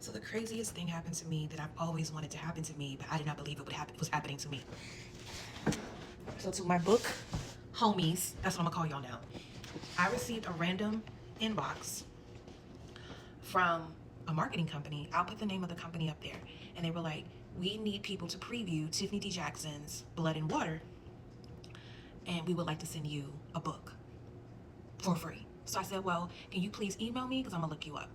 So the craziest thing happened to me that I've always wanted to happen to me, but I did not believe it would happen, was happening to me. So to my book homies, that's what I'm gonna call y'all now. I received a random inbox from a marketing company. I'll put the name of the company up there. And they were like, we need people to preview Tiffany D Jackson's Blood and Water, and we would like to send you a book for free. So I said, well, can you please email me, because I'm gonna look you up.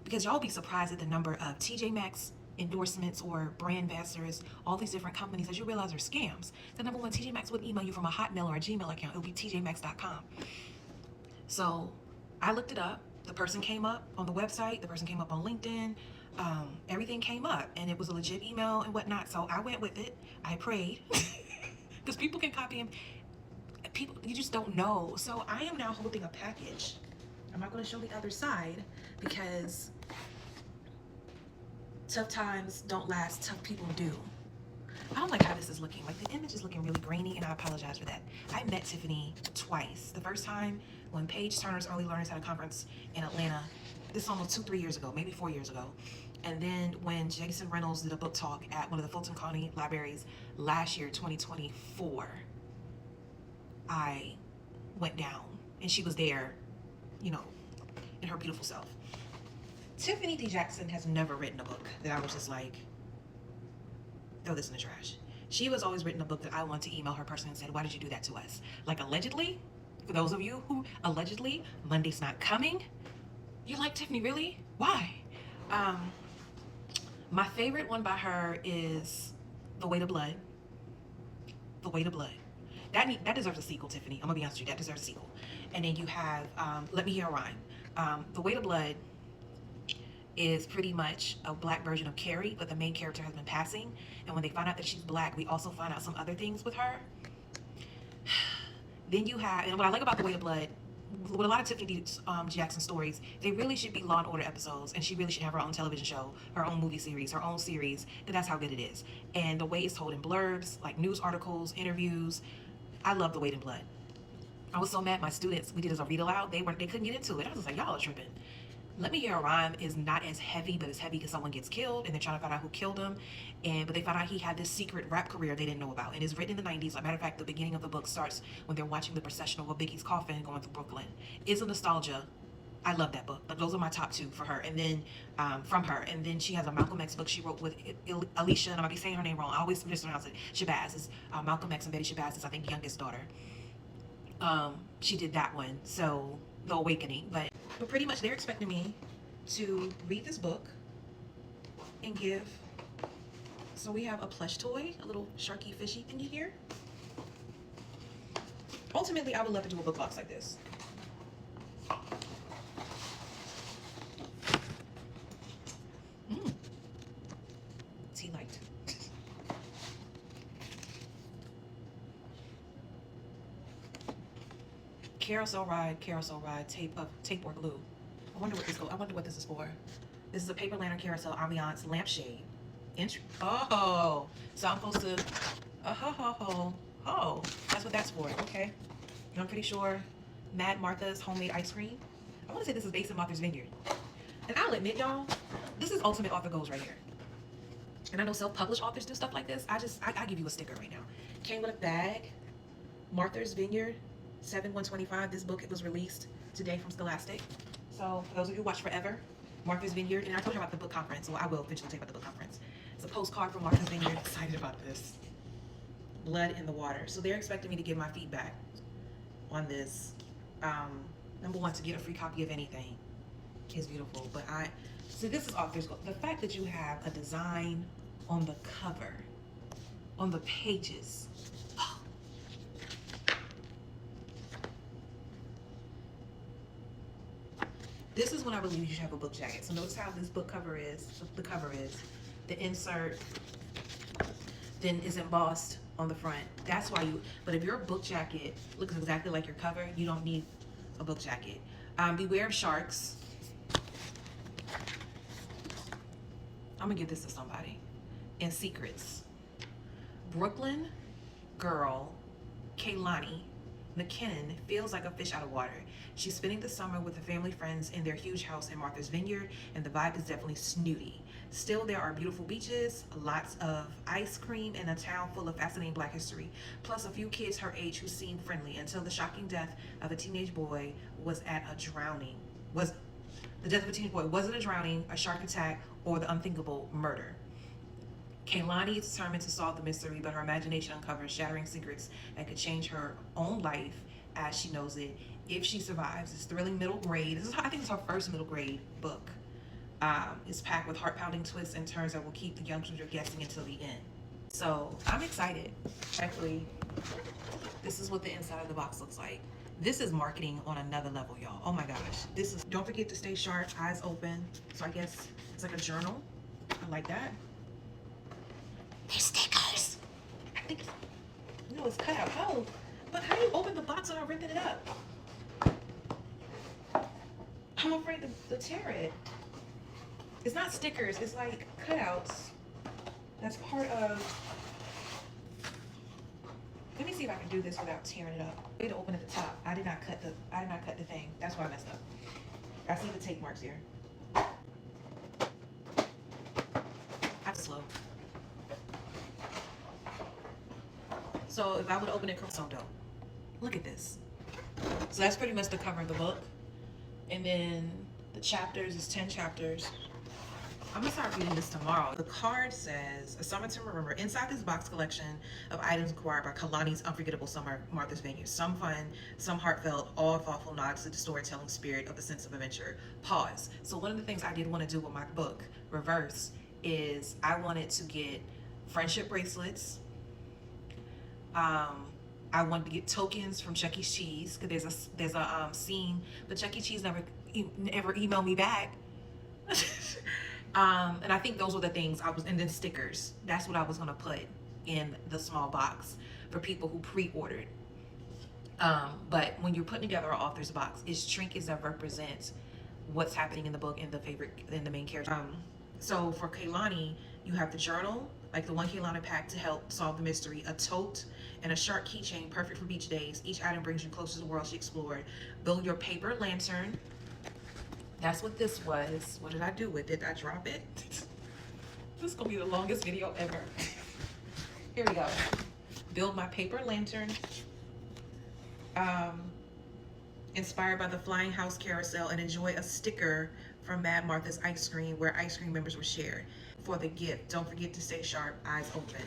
Because y'all be surprised at the number of TJ Maxx endorsements or brand ambassadors, all these different companies, as you realize are scams. The number one, TJ Maxx wouldn't email you from a Hotmail or a Gmail account. It would be tjmax.com. So I looked it up. The person came up on the website. The person came up on LinkedIn. Everything came up, and it was a legit email and whatnot. So I went with it. I prayed, because people can copy him. People, you just don't know. So I am now holding a package. I'm not going to show the other side, because tough times don't last, tough people do. I don't like how this is looking. Like, the image is looking really grainy, and I apologize for that. I met Tiffany twice. The first time when Paige Turner's Early Learners had a conference in Atlanta. This is almost 2-3 years ago, maybe 4 years ago. And then when Jason Reynolds did a book talk at one of the Fulton County libraries last year, 2024, I went down, and she was there, you know, in her beautiful self. Tiffany D. Jackson has never written a book that I was just like, throw this in the trash. She was always written a book that I wanted to email her personally and said, why did you do that to us? Like, allegedly, for those of you who allegedly, Monday's not coming, you're like, Tiffany, really? Why? My favorite one by her is The Weight of Blood. The Weight of Blood. That deserves a sequel, Tiffany. I'm gonna be honest with you, that deserves a sequel. And then you have Let Me Hear a Rhyme. The Weight of Blood is pretty much a black version of Carrie, but the main character has been passing. And when they find out that she's black, we also find out some other things with her. Then you have, and what I like about The Weight of Blood, with a lot of Tiffany D. Jackson stories, they really should be Law and Order episodes, and she really should have her own television show, her own movie series, her own series, because that's how good it is. And the way it's told in blurbs, like news articles, interviews, I love The Weight in Blood. I was so mad my students, we did as a read aloud, they couldn't get into it. I was like, y'all are tripping. Let Me Hear a Rhyme is not as heavy, but it's heavy because someone gets killed and they're trying to find out who killed him. But they found out he had this secret rap career they didn't know about. And it's written in the 90s. As a matter of fact, the beginning of the book starts when they're watching the procession of Biggie's coffin going through Brooklyn. It's a nostalgia. I love that book. But those are my top two for her. And then from her. And then she has a Malcolm X book she wrote with Alicia, and I might be saying her name wrong. I always mispronounce it. Shabazz. It's Malcolm X and Betty Shabazz is, I think, youngest daughter. She did that one. So, The Awakening. But pretty much they're expecting me to read this book and give. So we have a plush toy, a little sharky fishy thingy here. Ultimately, I would love to do a book box like this. Tea light. Carousel ride, tape or glue. I wonder what this is for. This is a paper lantern carousel ambiance lampshade. Oh, so I'm supposed to. Oh, that's what that's for. Okay, and I'm pretty sure Mad Martha's homemade ice cream. I want to say this is based in Martha's Vineyard. And I'll admit, y'all, this is ultimate author goals right here. And I know self-published authors do stuff like this. I give you a sticker right now. Came with a bag. Martha's Vineyard, 7/125. This book, it was released today from Scholastic. So for those of you who watch forever, Martha's Vineyard, and I told you about the book conference, so I will eventually tell you about the book conference. It's a postcard from Martha's Vineyard. Excited about this. Blood in the Water. So they're expecting me to give my feedback on this. Number one, to get a free copy of anything is beautiful. But so this is author's goal. The fact that you have a design on the cover, on the pages. This is when I believe you should have a book jacket. So notice how this book cover is, the cover is. The insert then is embossed on the front. That's why but if your book jacket looks exactly like your cover, you don't need a book jacket. Beware of sharks. I'm gonna give this to somebody. And secrets. Brooklyn girl, Kaylani McKinnon feels like a fish out of water. She's spending the summer with her family friends in their huge house in Martha's Vineyard, and the vibe is definitely snooty. Still, there are beautiful beaches, lots of ice cream, and a town full of fascinating Black history. Plus, a few kids her age who seem friendly until the shocking death of a teenage boy was at a drowning. Was the death of a teenage boy wasn't a drowning, a shark attack, or the unthinkable murder. Kaylani is determined to solve the mystery, but her imagination uncovers shattering secrets that could change her own life as she knows it if she survives. It's thrilling middle grade. I think it's her first middle grade book. It's packed with heart-pounding twists and turns that will keep the young reader guessing until the end. So I'm excited. Actually, this is what the inside of the box looks like. This is marketing on another level, y'all. Oh my gosh. This is, don't forget to stay sharp, eyes open. So I guess it's like a journal. I like that. They're stickers. I think it's, no, it's cut out. Oh, but how do you open the box without ripping it up? I'm afraid to tear it. It's not stickers, it's like cutouts. That's part of, let me see if I can do this without tearing it up. Way to open at the top. I did not cut the thing. That's why I messed up. I see the tape marks here. I'm slow. So if I would open it, so dope. Look at this. So that's pretty much the cover of the book. And then the chapters is 10 chapters. I'm gonna start reading this tomorrow. The card says, "A Summer to Remember." Inside this box collection of items acquired by Kalani's unforgettable summer, Martha's Vineyard. Some fun, some heartfelt, all thoughtful nods to the storytelling spirit of the sense of adventure. Pause. So one of the things I did want to do with my book, Reverse, is I wanted to get friendship bracelets. I wanted to get tokens from Chuck E. Cheese, because there's a scene, but Chuck E. Cheese never emailed me back. And I think those were the things and then stickers. That's what I was gonna put in the small box for people who pre-ordered. But when you're putting together an author's box, it's trinkets that represent what's happening in the book and the main character. So for Kaylani, you have the journal, like the one Kaylani packed to help solve the mystery, a tote, and a shark keychain, perfect for beach days. Each item brings you closer to the world she explored. Build your paper lantern. That's what this was. What did I do with it? Did I drop it? This is gonna be the longest video ever. Here we go. Build my paper lantern. Inspired by the Flying House Carousel, and enjoy a sticker from Mad Martha's Ice Cream, where ice cream members were shared. For the gift, don't forget to stay sharp, eyes open.